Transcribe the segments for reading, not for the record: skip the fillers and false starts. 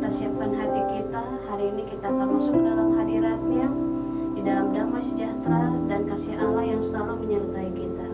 kita siapkan hati kita. Hari ini kita akan masuk ke dalam hadirat-Nya, di dalam damai sejahtera dan kasih Allah yang selalu menyertai kita.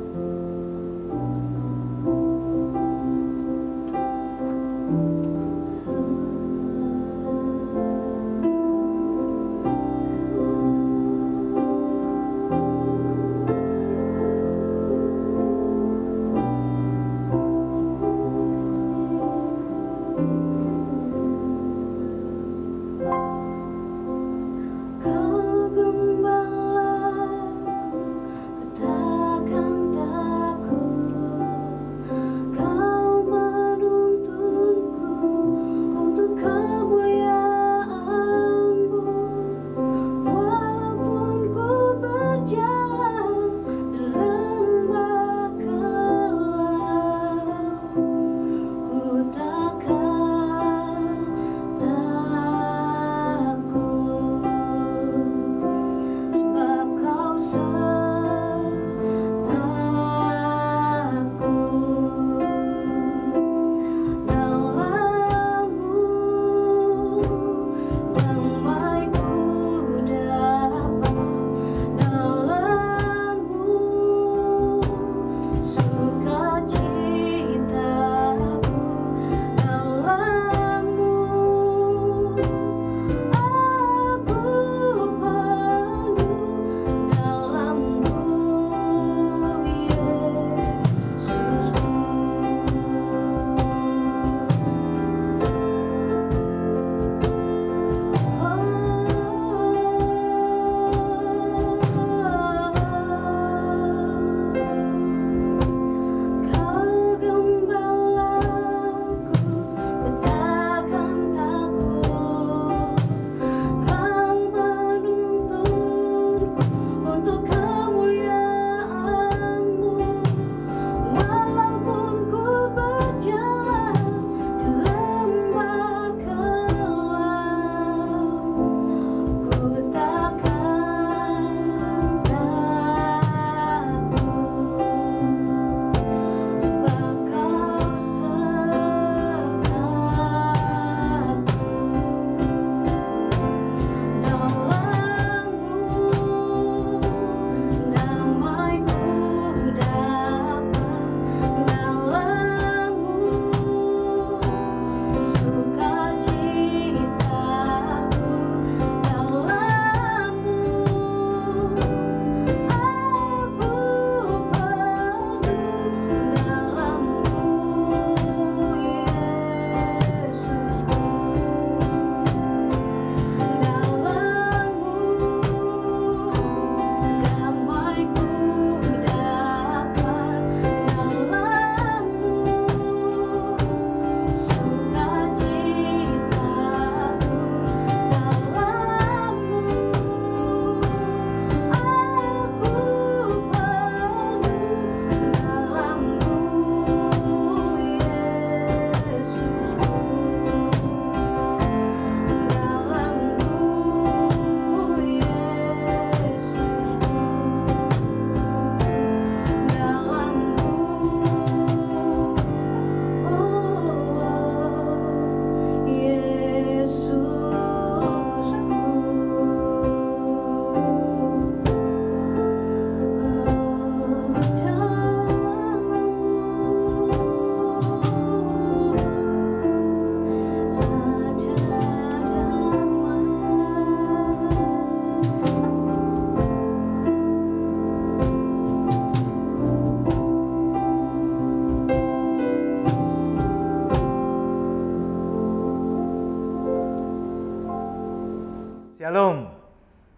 Shalom,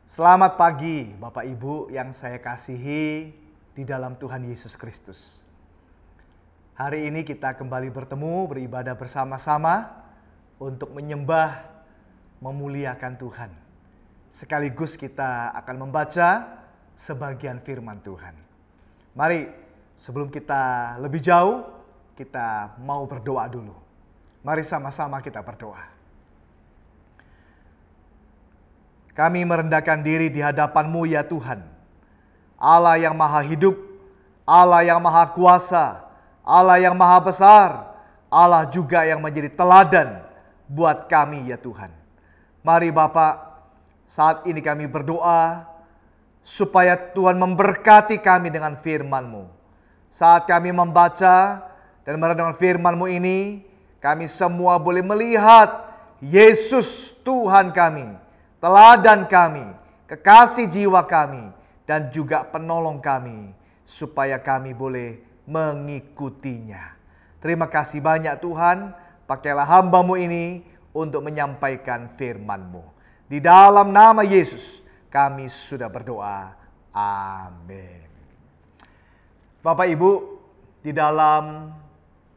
selamat pagi Bapak Ibu yang saya kasihi di dalam Tuhan Yesus Kristus. Hari ini kita kembali bertemu, beribadah bersama-sama untuk menyembah, memuliakan Tuhan. Sekaligus kita akan membaca sebagian firman Tuhan. Mari sebelum kita lebih jauh, kita mau berdoa dulu. Mari sama-sama kita berdoa. Kami merendahkan diri di hadapan-Mu ya Tuhan. Allah yang maha hidup, Allah yang maha kuasa, Allah yang maha besar, Allah juga yang menjadi teladan buat kami ya Tuhan. Mari Bapak, saat ini kami berdoa supaya Tuhan memberkati kami dengan firman-Mu. Saat kami membaca dan merenungkan firman-Mu ini, kami semua boleh melihat Yesus Tuhan kami, teladan kami, kekasih jiwa kami, dan juga penolong kami, supaya kami boleh mengikutinya. Terima kasih banyak Tuhan, pakailah hamba-Mu ini untuk menyampaikan firman-Mu. Di dalam nama Yesus kami sudah berdoa. Amin. Bapak Ibu, di dalam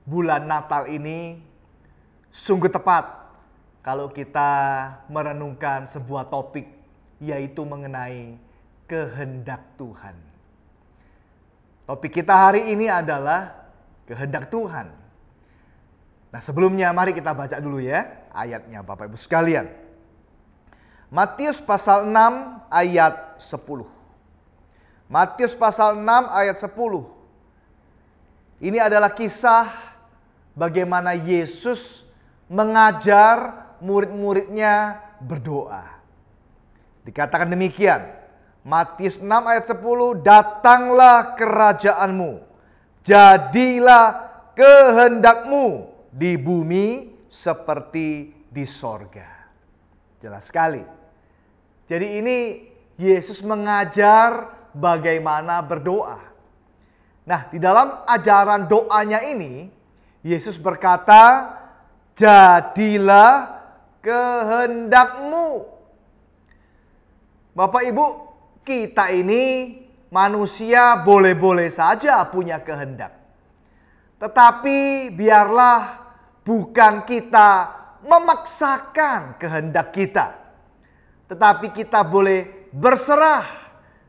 bulan Natal ini sungguh tepat kalau kita merenungkan sebuah topik, yaitu mengenai kehendak Tuhan. Topik kita hari ini adalah kehendak Tuhan. Nah, sebelumnya mari kita baca dulu ya ayatnya Bapak Ibu sekalian. Matius pasal 6 ayat 10. Matius pasal 6 ayat 10. Ini adalah kisah bagaimana Yesus mengajar murid-muridnya berdoa. Dikatakan demikian, Matius 6 ayat 10, datanglah kerajaanmu, jadilah kehendakmu di bumi seperti di sorga. Jelas sekali. Jadi ini Yesus mengajar bagaimana berdoa. Nah, di dalam ajaran doanya ini, Yesus berkata, jadilah kehendakmu. Bapak Ibu, kita ini manusia boleh-boleh saja punya kehendak. Tetapi biarlah bukan kita memaksakan kehendak kita. Tetapi kita boleh berserah,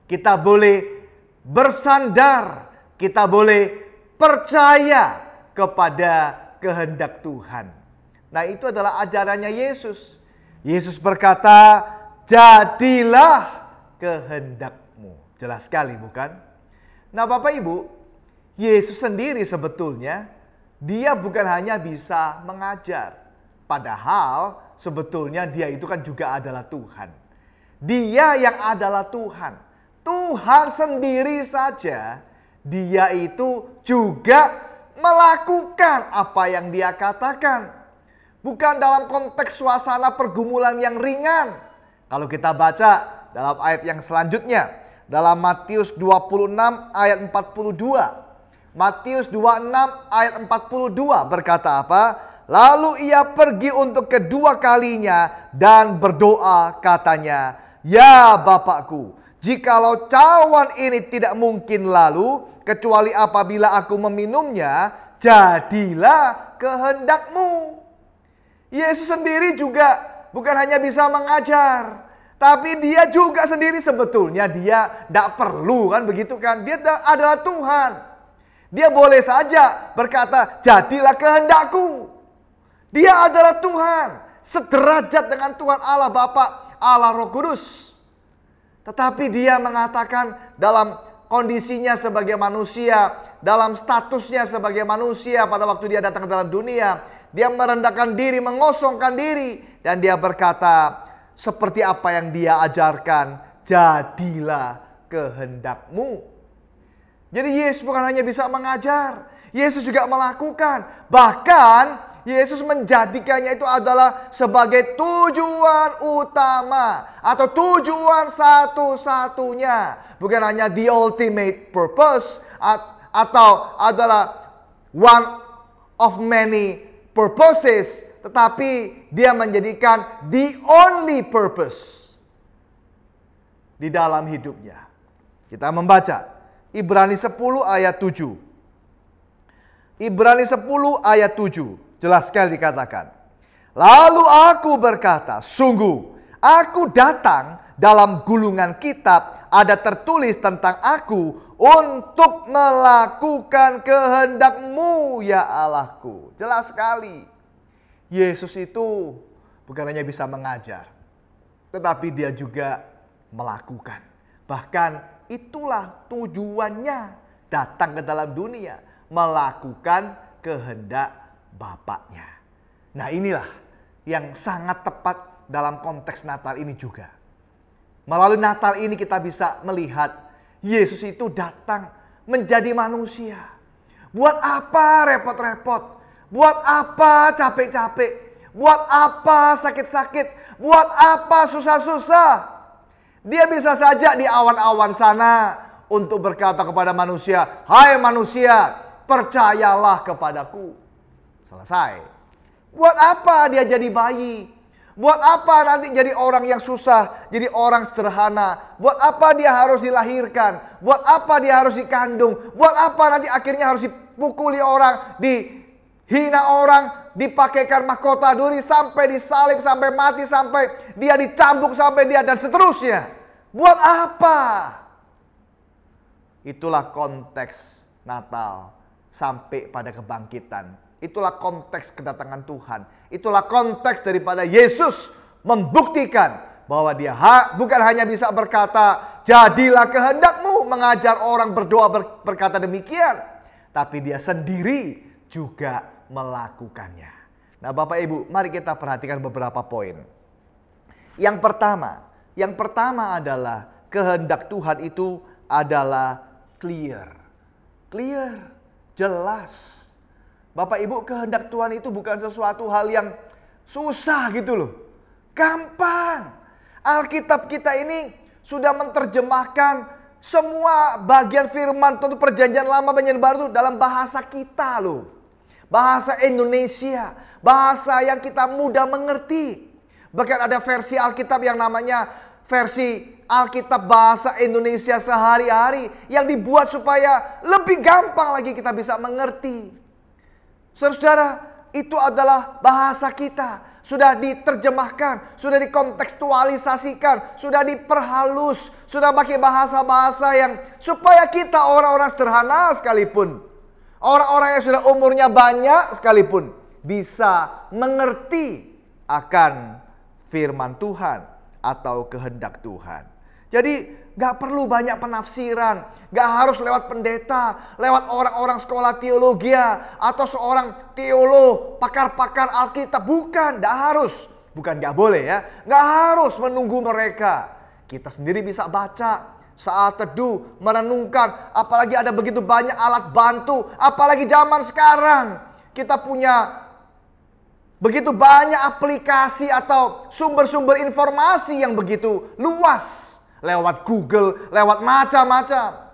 kita boleh bersandar, kita boleh percaya kepada kehendak Tuhan. Nah, itu adalah ajarannya Yesus. Yesus berkata, jadilah kehendakmu. Jelas sekali bukan? Nah Bapak Ibu, Yesus sendiri sebetulnya dia bukan hanya bisa mengajar. Padahal sebetulnya dia itu kan juga adalah Tuhan. Dia yang adalah Tuhan. Tuhan sendiri saja dia itu juga melakukan apa yang dia katakan. Bukan dalam konteks suasana pergumulan yang ringan. Kalau kita baca dalam ayat yang selanjutnya, dalam Matius 26 ayat 42. Matius 26 ayat 42 berkata apa? Lalu ia pergi untuk kedua kalinya dan berdoa katanya, ya Bapakku, jikalau cawan ini tidak mungkin lalu, kecuali apabila aku meminumnya, jadilah kehendakmu. Yesus sendiri juga bukan hanya bisa mengajar, tapi dia juga sendiri sebetulnya dia tidak perlu kan begitu kan. Dia adalah Tuhan. Dia boleh saja berkata, jadilah kehendakku. Dia adalah Tuhan, sederajat dengan Tuhan Allah Bapa, Allah Roh Kudus. Tetapi dia mengatakan dalam kondisinya sebagai manusia, dalam statusnya sebagai manusia pada waktu dia datang ke dalam dunia, dia merendahkan diri, mengosongkan diri, dan dia berkata, seperti apa yang dia ajarkan, jadilah kehendakmu. Jadi Yesus bukan hanya bisa mengajar, Yesus juga melakukan. Bahkan Yesus menjadikannya itu adalah sebagai tujuan utama atau tujuan satu-satunya. Bukan hanya the ultimate purpose atau adalah one of many purposes, tetapi dia menjadikan the only purpose di dalam hidupnya. Kita membaca Ibrani 10 ayat 7. Ibrani 10 ayat 7. Jelas sekali dikatakan. Lalu aku berkata, sungguh aku datang dalam gulungan kitab ada tertulis tentang aku untuk melakukan kehendakmu ya Allahku. Jelas sekali. Yesus itu bukan hanya bisa mengajar, tetapi dia juga melakukan. Bahkan itulah tujuannya datang ke dalam dunia, melakukan kehendak Bapaknya. Nah inilah yang sangat tepat dalam konteks Natal ini juga. Melalui Natal ini kita bisa melihat Yesus itu datang menjadi manusia. Buat apa repot-repot? Buat apa capek-capek? Buat apa sakit-sakit? Buat apa susah-susah? Dia bisa saja di awan-awan sana untuk berkata kepada manusia, "Hai manusia, percayalah kepadaku." Selesai. Buat apa dia jadi bayi? Buat apa nanti jadi orang yang susah, jadi orang sederhana? Buat apa dia harus dilahirkan? Buat apa dia harus dikandung? Buat apa nanti akhirnya harus dipukuli orang, dihina orang, dipakaikan mahkota duri, sampai disalib, sampai mati, sampai dia dicambuk, sampai dia dan seterusnya? Buat apa? Itulah konteks Natal sampai pada kebangkitan. Itulah konteks kedatangan Tuhan. Itulah konteks daripada Yesus membuktikan bahwa dia bukan hanya bisa berkata, "Jadilah kehendakmu," mengajar orang berdoa berkata demikian, tapi dia sendiri juga melakukannya. Nah, Bapak Ibu, mari kita perhatikan beberapa poin. Yang pertama adalah kehendak Tuhan itu adalah clear, jelas. Bapak Ibu, kehendak Tuhan itu bukan sesuatu hal yang susah gitu loh. Gampang. Alkitab kita ini sudah menerjemahkan semua bagian firman tentu perjanjian lama perjanjian baru itu dalam bahasa kita loh. Bahasa Indonesia. Bahasa yang kita mudah mengerti. Bahkan ada versi Alkitab yang namanya versi Alkitab bahasa Indonesia sehari-hari. Yang dibuat supaya lebih gampang lagi kita bisa mengerti. Saudara, itu adalah bahasa kita. Sudah diterjemahkan, sudah dikontekstualisasikan, sudah diperhalus, sudah pakai bahasa-bahasa yang supaya kita orang-orang sederhana sekalipun, orang-orang yang sudah umurnya banyak sekalipun, bisa mengerti akan firman Tuhan atau kehendak Tuhan. Jadi gak perlu banyak penafsiran, gak harus lewat pendeta, lewat orang-orang sekolah teologi atau seorang teolog, pakar-pakar Alkitab. Bukan, gak harus. Bukan gak boleh ya, gak harus menunggu mereka. Kita sendiri bisa baca saat teduh, merenungkan. Apalagi ada begitu banyak alat bantu, apalagi zaman sekarang. Kita punya begitu banyak aplikasi atau sumber-sumber informasi yang begitu luas. Lewat Google, lewat macam-macam.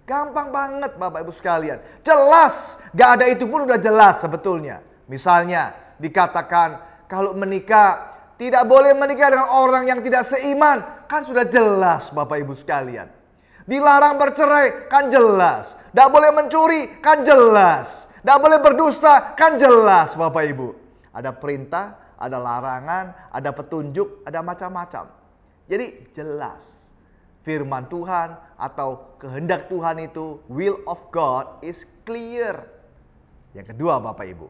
Gampang banget Bapak Ibu sekalian. Jelas, gak ada itu pun udah jelas sebetulnya. Misalnya dikatakan kalau menikah, tidak boleh menikah dengan orang yang tidak seiman. Kan sudah jelas Bapak Ibu sekalian. Dilarang bercerai, kan jelas. Gak boleh mencuri, kan jelas. Gak boleh berdusta, kan jelas Bapak Ibu. Ada perintah, ada larangan, ada petunjuk, ada macam-macam. Jadi jelas. Firman Tuhan atau kehendak Tuhan itu, will of God is clear. Yang kedua Bapak Ibu,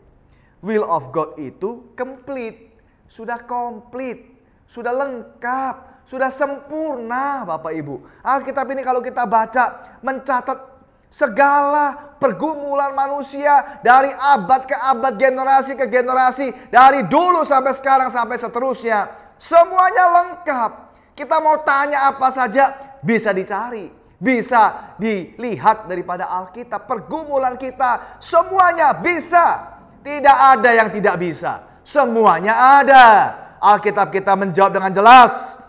will of God itu complete. Sudah komplit, sudah lengkap, sudah sempurna Bapak Ibu. Alkitab ini kalau kita baca mencatat segala pergumulan manusia dari abad ke abad, generasi ke generasi, dari dulu sampai sekarang sampai seterusnya. Semuanya lengkap. Kita mau tanya apa saja bisa dicari, bisa dilihat daripada Alkitab. Pergumulan kita semuanya bisa. Tidak ada yang tidak bisa. Semuanya ada. Alkitab kita menjawab dengan jelas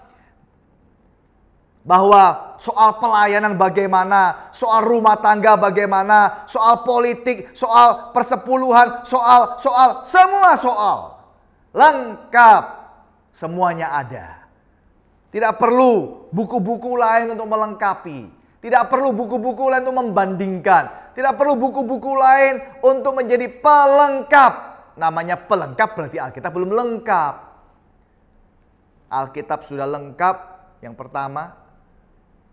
bahwa soal pelayanan bagaimana, soal rumah tangga bagaimana, soal politik, soal persepuluhan, soal semua soal lengkap. Semuanya ada. Tidak perlu buku-buku lain untuk melengkapi. Tidak perlu buku-buku lain untuk membandingkan. Tidak perlu buku-buku lain untuk menjadi pelengkap. Namanya pelengkap berarti Alkitab belum lengkap. Alkitab sudah lengkap. Yang pertama.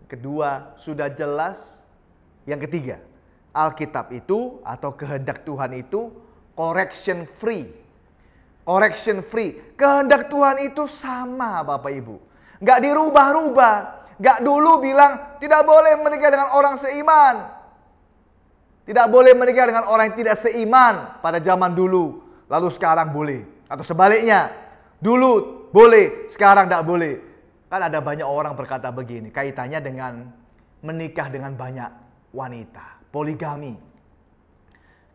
Kedua, sudah jelas. Yang ketiga, Alkitab itu atau kehendak Tuhan itu correction free. Correction free. Kehendak Tuhan itu sama Bapak Ibu. Gak dirubah-rubah. Gak dulu bilang tidak boleh menikah dengan orang seiman. Tidak boleh menikah dengan orang yang tidak seiman pada zaman dulu. Lalu sekarang boleh. Atau sebaliknya. Dulu boleh, sekarang tidak boleh. Kan ada banyak orang berkata begini, kaitannya dengan menikah dengan banyak wanita, poligami.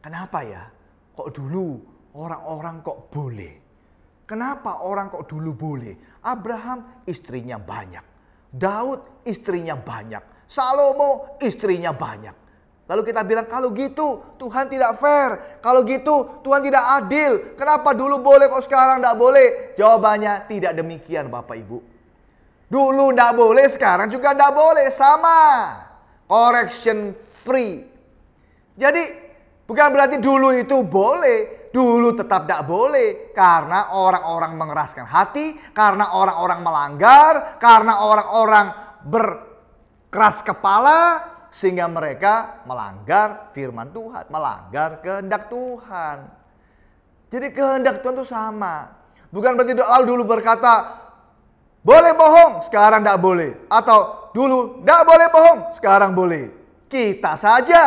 Kenapa ya? Kok dulu orang-orang kok boleh? Kenapa orang kok dulu boleh? Abraham istrinya banyak. Daud istrinya banyak. Salomo istrinya banyak. Lalu kita bilang kalau gitu Tuhan tidak fair. Kalau gitu Tuhan tidak adil. Kenapa dulu boleh kok sekarang tidak boleh? Jawabannya tidak demikian Bapak Ibu. Dulu tidak boleh, sekarang juga tidak boleh. Sama. Correction free. Jadi bukan berarti dulu itu boleh. Dulu tetap tidak boleh. Karena orang-orang mengeraskan hati. Karena orang-orang melanggar. Karena orang-orang berkeras kepala. Sehingga mereka melanggar firman Tuhan. Melanggar kehendak Tuhan. Jadi kehendak Tuhan itu sama. Bukan berarti lalu dulu berkata boleh bohong, sekarang tidak boleh. Atau dulu tidak boleh bohong, sekarang boleh. Kita saja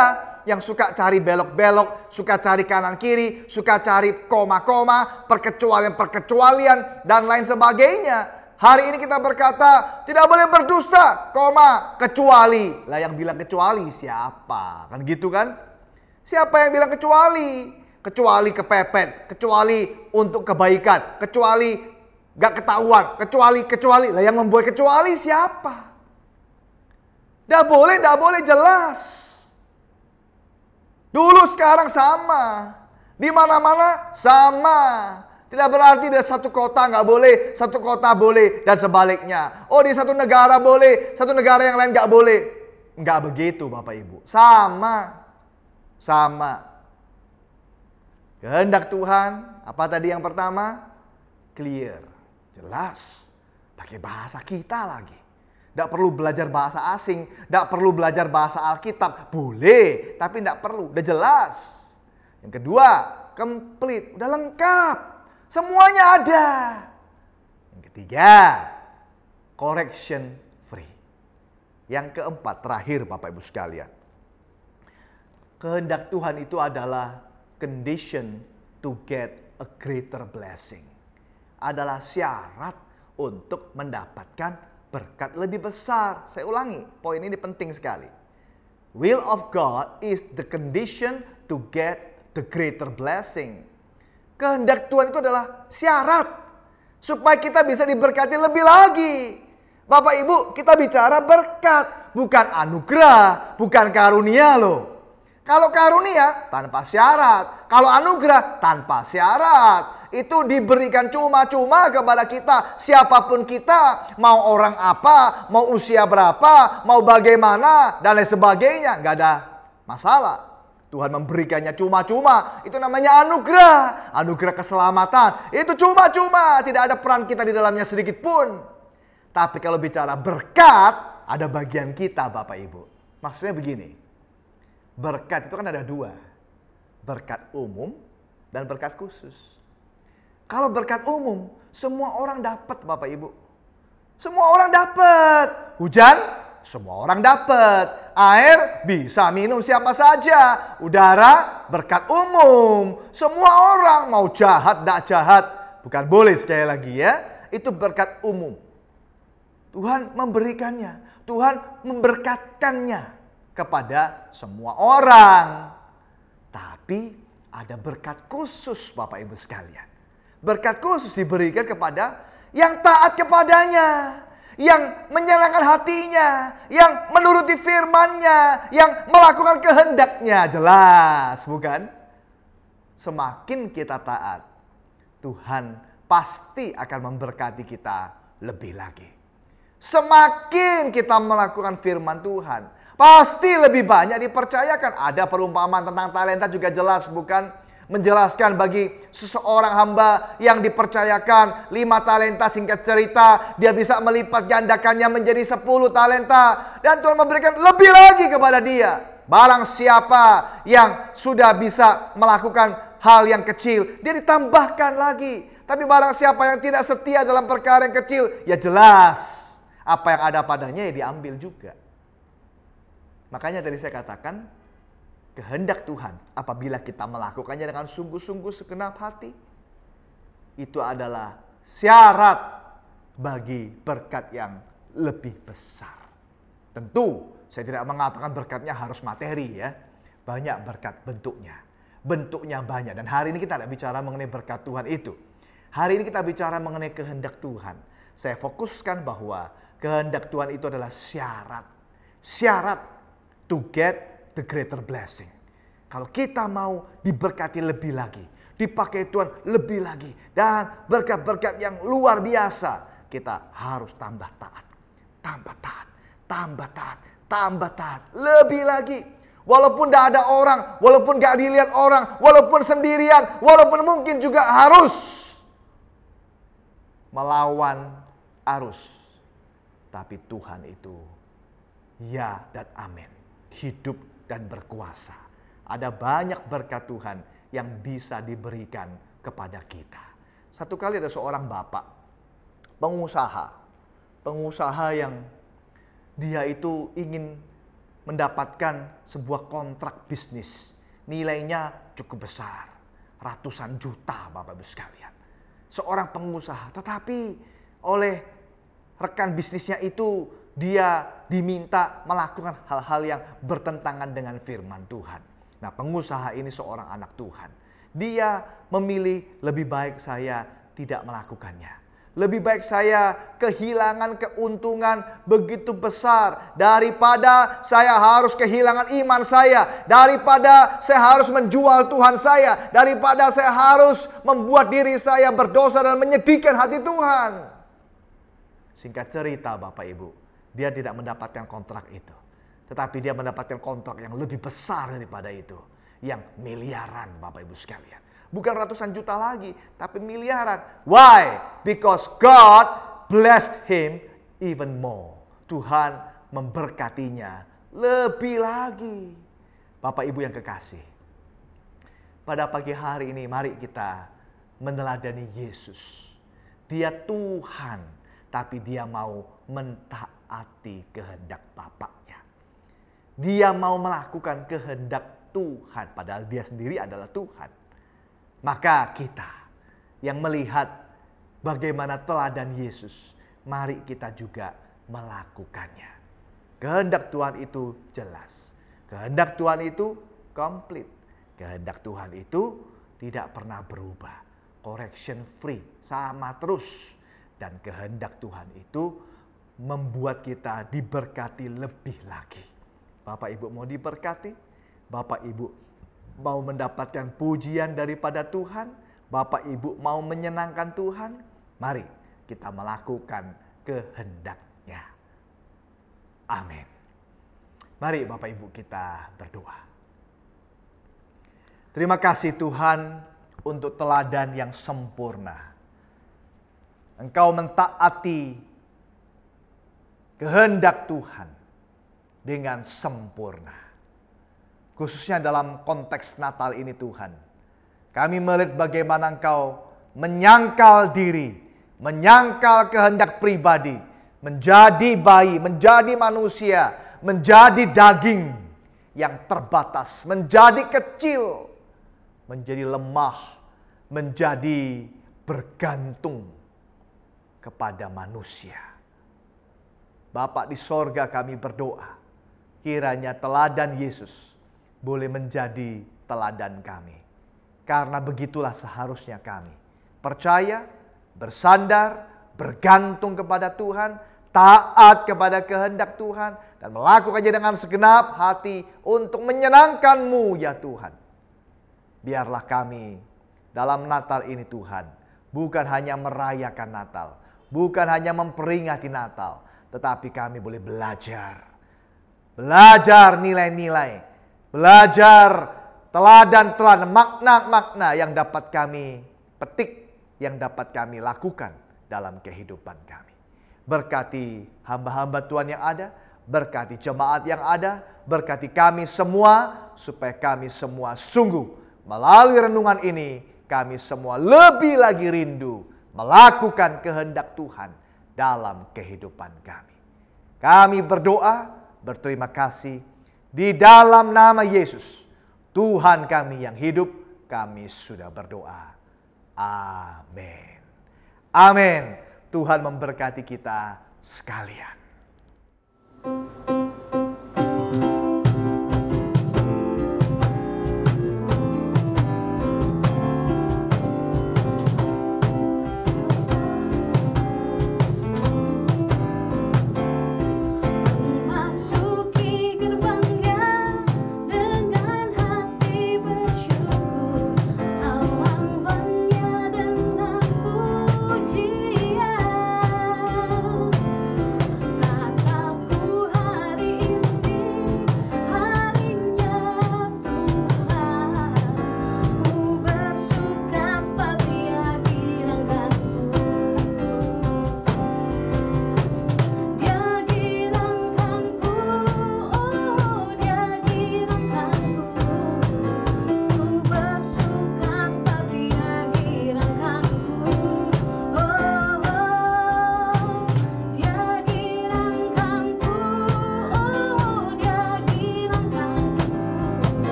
yang suka cari belok-belok, suka cari kanan kiri, suka cari koma-koma, perkecualian-perkecualian, dan lain sebagainya. Hari ini kita berkata, tidak boleh berdusta, koma, kecuali. Lah yang bilang kecuali siapa? Kan gitu kan? Siapa yang bilang kecuali? Kecuali kepepet, kecuali untuk kebaikan, kecuali gak ketahuan, kecuali. Lah yang membuat kecuali siapa? Tidak boleh jelas. Dulu sekarang sama. Di mana-mana sama. Tidak berarti di satu kota nggak boleh, satu kota boleh, dan sebaliknya. Oh di satu negara boleh, satu negara yang lain nggak boleh. Nggak begitu Bapak Ibu. Sama. Kehendak Tuhan, apa tadi yang pertama? Clear. Jelas. Pakai bahasa kita lagi. Tidak perlu belajar bahasa asing. Tidak perlu belajar bahasa Alkitab. Boleh. Tapi tidak perlu. Udah jelas. Yang kedua, complete. Udah lengkap. Semuanya ada. Yang ketiga, correction free. Yang keempat, terakhir Bapak Ibu sekalian. Kehendak Tuhan itu adalah condition to get a greater blessing. Adalah syarat untuk mendapatkan berkat lebih besar. Saya ulangi, poin ini penting sekali. Will of God is the condition to get the greater blessing. Kehendak Tuhan itu adalah syarat supaya kita bisa diberkati lebih lagi. Bapak Ibu, kita bicara berkat, bukan anugerah, bukan karunia loh. Kalau karunia tanpa syarat, kalau anugerah tanpa syarat. Itu diberikan cuma-cuma kepada kita. Siapapun kita, mau orang apa, mau usia berapa, mau bagaimana, dan lain sebagainya. Nggak ada masalah. Tuhan memberikannya cuma-cuma. Itu namanya anugerah. Anugerah keselamatan. Itu cuma-cuma. Tidak ada peran kita di dalamnya sedikit pun. Tapi kalau bicara berkat, ada bagian kita Bapak Ibu. Maksudnya begini. Berkat itu kan ada dua. Berkat umum dan berkat khusus. Kalau berkat umum, semua orang dapat Bapak Ibu. Semua orang dapat. Hujan, semua orang dapat. Air bisa minum siapa saja. Udara, berkat umum. Semua orang mau jahat, tidak jahat. Bukan boleh sekali lagi ya. Itu berkat umum. Tuhan memberikannya. Tuhan memberkatkannya kepada semua orang. Tapi ada berkat khusus Bapak Ibu sekalian. Berkat khusus diberikan kepada yang taat kepadanya, yang menyenangkan hatinya, yang menuruti firman-Nya, yang melakukan kehendaknya. Jelas, bukan? Semakin kita taat, Tuhan pasti akan memberkati kita lebih lagi. Semakin kita melakukan firman Tuhan, pasti lebih banyak dipercayakan. Ada perumpamaan tentang talenta juga jelas, bukan? Menjelaskan bagi seseorang hamba yang dipercayakan 5 talenta, singkat cerita dia bisa melipat gandakannya menjadi 10 talenta. Dan Tuhan memberikan lebih lagi kepada dia. Barang siapa yang sudah bisa melakukan hal yang kecil, dia ditambahkan lagi. Tapi barang siapa yang tidak setia dalam perkara yang kecil, ya jelas apa yang ada padanya ya diambil juga. Makanya tadi saya katakan, kehendak Tuhan apabila kita melakukannya dengan sungguh-sungguh segenap hati, itu adalah syarat bagi berkat yang lebih besar. Tentu saya tidak mengatakan berkatnya harus materi ya. Banyak berkat bentuknya. Bentuknya banyak. Dan hari ini kita tidak bicara mengenai berkat Tuhan itu. Hari ini kita bicara mengenai kehendak Tuhan. Saya fokuskan bahwa kehendak Tuhan itu adalah syarat. Syarat to get the greater blessing. Kalau kita mau diberkati lebih lagi, dipakai Tuhan lebih lagi, dan berkat-berkat yang luar biasa, kita harus tambah taat. Tambah taat, tambah taat, tambah taat. Lebih lagi. Walaupun tidak ada orang, walaupun gak dilihat orang, walaupun sendirian, walaupun mungkin juga harus melawan arus. Tapi Tuhan itu ya dan amin, hidup dan berkuasa. Ada banyak berkat Tuhan yang bisa diberikan kepada kita. Satu kali ada seorang bapak, pengusaha yang dia itu ingin mendapatkan sebuah kontrak bisnis. Nilainya cukup besar, ratusan juta Bapak Ibu sekalian. Seorang pengusaha, tetapi oleh rekan bisnisnya itu dia diminta melakukan hal-hal yang bertentangan dengan firman Tuhan. Nah, pengusaha ini seorang anak Tuhan. Dia memilih lebih baik saya tidak melakukannya. Lebih baik saya kehilangan keuntungan begitu besar daripada saya harus kehilangan iman saya, daripada saya harus menjual Tuhan saya, daripada saya harus membuat diri saya berdosa dan menyedihkan hati Tuhan. Singkat cerita Bapak Ibu, dia tidak mendapatkan kontrak itu. Tetapi dia mendapatkan kontrak yang lebih besar daripada itu. Yang miliaran Bapak Ibu sekalian. Bukan ratusan juta lagi, tapi miliaran. Why? Because God blessed him even more. Tuhan memberkatinya lebih lagi. Bapak Ibu yang kekasih, pada pagi hari ini mari kita meneladani Yesus. Dia Tuhan, tapi dia mau mentaati kehendak Bapaknya. Dia mau melakukan kehendak Tuhan, padahal dia sendiri adalah Tuhan. Maka kita yang melihat bagaimana teladan Yesus, mari kita juga melakukannya. Kehendak Tuhan itu jelas. Kehendak Tuhan itu komplit. Kehendak Tuhan itu tidak pernah berubah. Correction free, sama terus. Dan kehendak Tuhan itu membuat kita diberkati lebih lagi. Bapak Ibu mau diberkati? Bapak Ibu mau mendapatkan pujian daripada Tuhan? Bapak Ibu mau menyenangkan Tuhan? Mari kita melakukan kehendak-Nya. Amin. Mari Bapak Ibu kita berdoa. Terima kasih Tuhan untuk teladan yang sempurna. Engkau mentaati kehendak Tuhan dengan sempurna. Khususnya dalam konteks Natal ini Tuhan. Kami melihat bagaimana Engkau menyangkal diri, menyangkal kehendak pribadi, menjadi bayi, menjadi manusia, menjadi daging yang terbatas, menjadi kecil, menjadi lemah, menjadi bergantung kepada manusia. Bapa di sorga kami berdoa, kiranya teladan Yesus boleh menjadi teladan kami. Karena begitulah seharusnya kami. Percaya, bersandar, bergantung kepada Tuhan, taat kepada kehendak Tuhan, dan melakukannya dengan segenap hati untuk menyenangkan-Mu ya Tuhan. Biarlah kami dalam Natal ini Tuhan, bukan hanya merayakan Natal, bukan hanya memperingati Natal, tetapi kami boleh belajar. Belajar nilai-nilai, belajar teladan-teladan, makna-makna yang dapat kami petik, yang dapat kami lakukan dalam kehidupan kami. Berkati hamba-hamba Tuhan yang ada, berkati jemaat yang ada, berkati kami semua, supaya kami semua sungguh melalui renungan ini, kami semua lebih lagi rindu melakukan kehendak Tuhan dalam kehidupan kami. Kami berdoa, berterima kasih, di dalam nama Yesus, Tuhan kami yang hidup, kami sudah berdoa. Amin. Amin. Tuhan memberkati kita sekalian.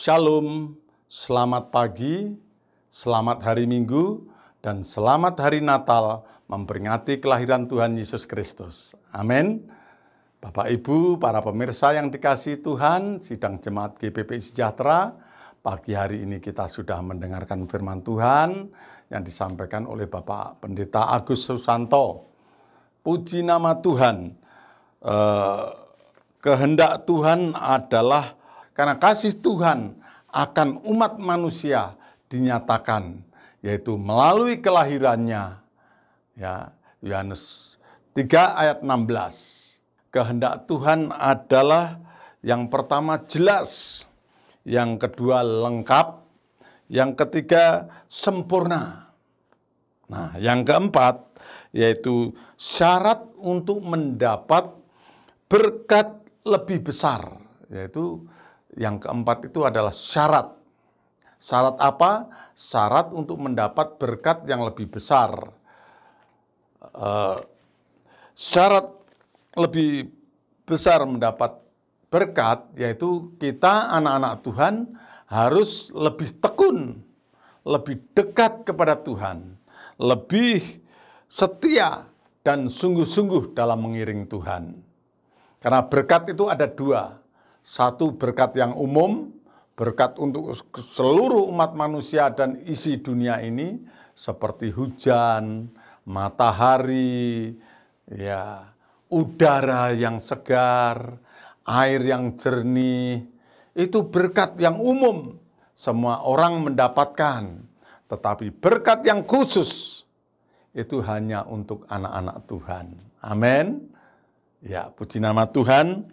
Shalom, selamat pagi, selamat hari Minggu, dan selamat hari Natal memperingati kelahiran Tuhan Yesus Kristus. Amin. Bapak Ibu, para pemirsa yang dikasihi Tuhan, sidang jemaat GPPI Sejahtera, pagi hari ini kita sudah mendengarkan firman Tuhan yang disampaikan oleh Bapak Pendeta Agus Susanto. Puji nama Tuhan. Kehendak Tuhan adalah karena kasih Tuhan akan umat manusia dinyatakan, yaitu melalui kelahirannya. Ya, Yohanes 3 ayat 16. Kehendak Tuhan adalah yang pertama jelas, yang kedua lengkap, yang ketiga sempurna. Nah, yang keempat yaitu syarat untuk mendapat berkat lebih besar, yaitu yang keempat itu adalah syarat. Syarat apa? Syarat untuk mendapat berkat yang lebih besar. Syarat lebih besar mendapat berkat, yaitu kita anak-anak Tuhan harus lebih tekun, lebih dekat kepada Tuhan, lebih setia dan sungguh-sungguh dalam mengiring Tuhan. Karena berkat itu ada dua. Satu, berkat yang umum, berkat untuk seluruh umat manusia dan isi dunia ini, seperti hujan, matahari, ya, udara yang segar, air yang jernih. Itu berkat yang umum, semua orang mendapatkan. Tetapi berkat yang khusus, itu hanya untuk anak-anak Tuhan. Amin. Ya, puji nama Tuhan.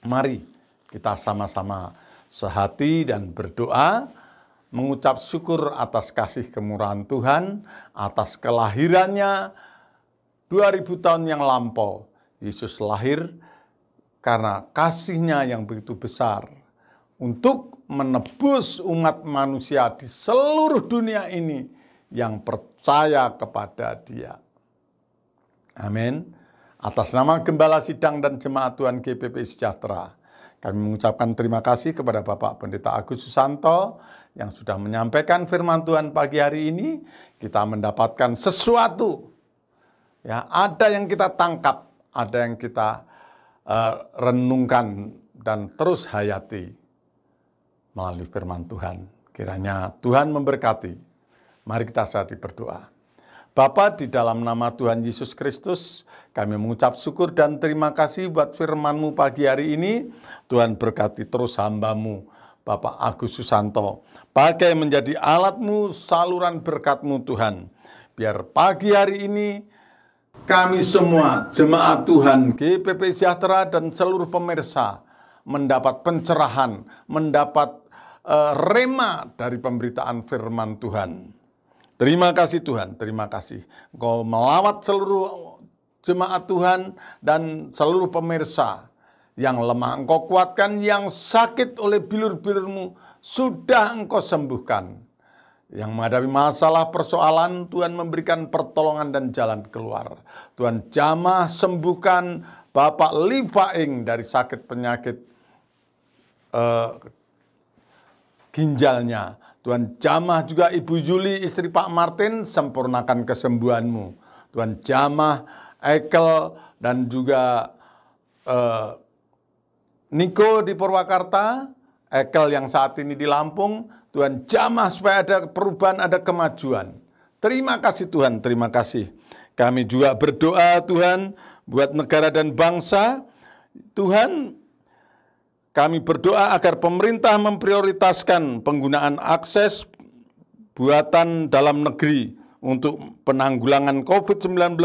Mari kita sama-sama sehati dan berdoa, mengucap syukur atas kasih kemurahan Tuhan, atas kelahirannya 2000 tahun yang lampau. Yesus lahir karena kasih-Nya yang begitu besar untuk menebus umat manusia di seluruh dunia ini yang percaya kepada Dia. Amin. Atas nama Gembala Sidang dan Jemaat Tuhan GPP Sejahtera, kami mengucapkan terima kasih kepada Bapak Pendeta Agus Susanto yang sudah menyampaikan firman Tuhan pagi hari ini. Kita mendapatkan sesuatu. Ya, ada yang kita tangkap, ada yang kita renungkan dan terus hayati melalui firman Tuhan. Kiranya Tuhan memberkati. Mari kita sehati berdoa. Bapa, di dalam nama Tuhan Yesus Kristus, kami mengucap syukur dan terima kasih buat firman-Mu pagi hari ini. Tuhan berkati terus hamba-Mu, Bapak Agus Susanto. Pakai menjadi alat-Mu, saluran berkat-Mu Tuhan. Biar pagi hari ini kami semua, jemaat Tuhan, GPP Sejahtera dan seluruh pemirsa, mendapat pencerahan, mendapat rema dari pemberitaan firman Tuhan. Terima kasih Tuhan, terima kasih. Engkau melawat seluruh jemaat Tuhan dan seluruh pemirsa yang lemah. Engkau kuatkan, yang sakit oleh bilur-bilur-Mu sudah Engkau sembuhkan. Yang menghadapi masalah persoalan, Tuhan memberikan pertolongan dan jalan keluar. Tuhan jamah sembuhkan Bapak Livaing dari sakit penyakit ginjalnya. Tuhan jamah juga Ibu Yuli, istri Pak Martin, sempurnakan kesembuhan-Mu. Tuhan jamah Ekel dan juga Niko di Purwakarta, Ekel yang saat ini di Lampung. Tuhan jamah supaya ada perubahan, ada kemajuan. Terima kasih Tuhan, terima kasih. Kami juga berdoa Tuhan buat negara dan bangsa. Tuhan, kami berdoa agar pemerintah memprioritaskan penggunaan akses buatan dalam negeri untuk penanggulangan COVID-19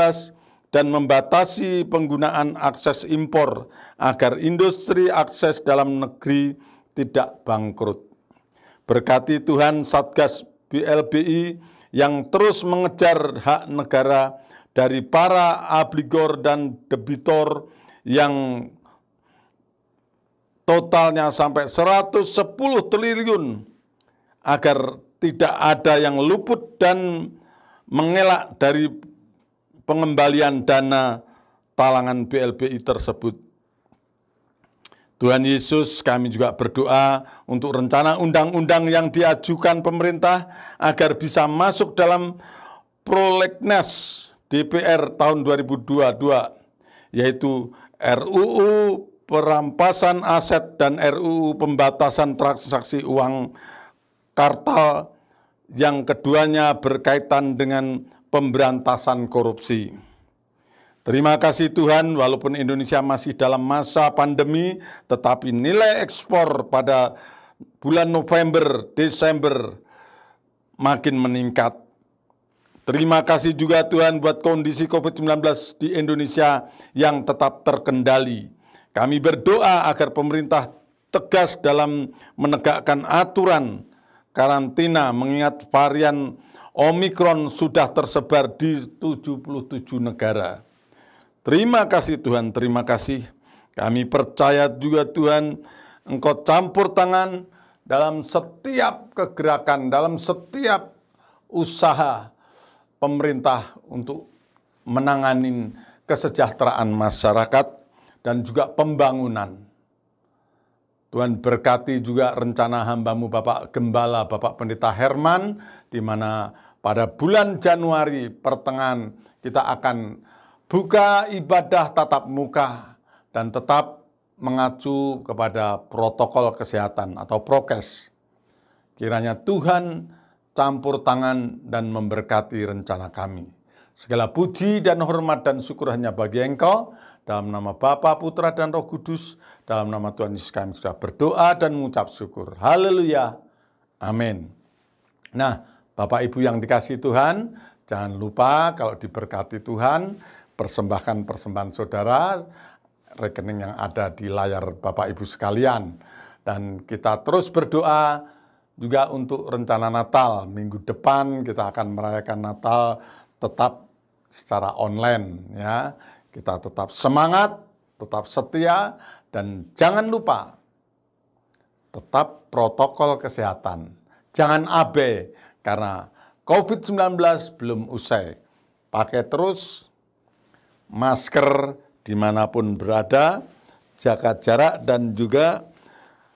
dan membatasi penggunaan akses impor agar industri akses dalam negeri tidak bangkrut. Berkati Tuhan Satgas BLBI yang terus mengejar hak negara dari para obligor dan debitor yang totalnya sampai 110 triliun agar tidak ada yang luput dan mengelak dari pengembalian dana talangan BLBI tersebut. Tuhan Yesus, kami juga berdoa untuk rencana undang-undang yang diajukan pemerintah agar bisa masuk dalam prolegnas DPR tahun 2022, yaitu RUU perampasan aset dan RUU pembatasan transaksi uang kartal, yang keduanya berkaitan dengan pemberantasan korupsi. Terima kasih Tuhan, walaupun Indonesia masih dalam masa pandemi, tetapi nilai ekspor pada bulan November, Desember makin meningkat. Terima kasih juga Tuhan buat kondisi COVID-19 di Indonesia yang tetap terkendali. Kami berdoa agar pemerintah tegas dalam menegakkan aturan karantina mengingat varian Omikron sudah tersebar di 77 negara. Terima kasih Tuhan, terima kasih. Kami percaya juga Tuhan, Engkau campur tangan dalam setiap kegerakan, dalam setiap usaha pemerintah untuk menangani kesejahteraan masyarakat dan juga pembangunan. Tuhan berkati juga rencana hamba-Mu Bapak Gembala, Bapak Pendeta Herman, di mana pada bulan Januari pertengahan kita akan buka ibadah tatap muka dan tetap mengacu kepada protokol kesehatan atau prokes. Kiranya Tuhan campur tangan dan memberkati rencana kami. Segala puji dan hormat dan syukur hanya bagi Engkau. Dalam nama Bapa, Putra, dan Roh Kudus. Dalam nama Tuhan Yesus kami sudah berdoa dan mengucap syukur. Haleluya. Amin. Nah, Bapak Ibu yang dikasihi Tuhan, Jangan lupa kalau diberkati Tuhan, persembahkan persembahan saudara, rekening yang ada di layar Bapak Ibu sekalian. Dan kita terus berdoa juga untuk rencana Natal. Minggu depan kita akan merayakan Natal tetap secara online ya. Kita tetap semangat, tetap setia, dan jangan lupa tetap protokol kesehatan. Jangan abai karena COVID-19 belum usai. Pakai terus masker dimanapun berada, jaga jarak, dan juga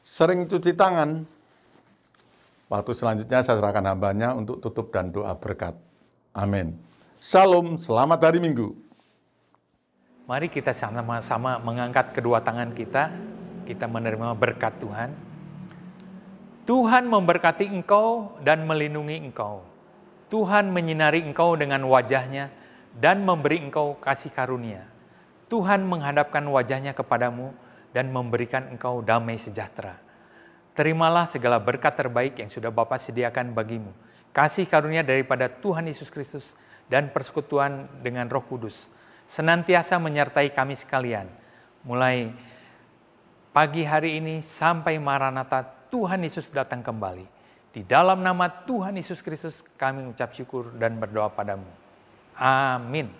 sering cuci tangan. Waktu selanjutnya saya serahkan hambanya untuk tutup dan doa berkat. Amin. Shalom, selamat hari Minggu. Mari kita sama-sama mengangkat kedua tangan kita menerima berkat Tuhan. Tuhan memberkati engkau dan melindungi engkau. Tuhan menyinari engkau dengan wajah-Nya dan memberi engkau kasih karunia. Tuhan menghadapkan wajah-Nya kepadamu dan memberikan engkau damai sejahtera. Terimalah segala berkat terbaik yang sudah Bapa sediakan bagimu. Kasih karunia daripada Tuhan Yesus Kristus dan persekutuan dengan Roh Kudus senantiasa menyertai kami sekalian. Mulai pagi hari ini sampai Maranatha Tuhan Yesus datang kembali. Di dalam nama Tuhan Yesus Kristus kami ucap syukur dan berdoa padamu. Amin.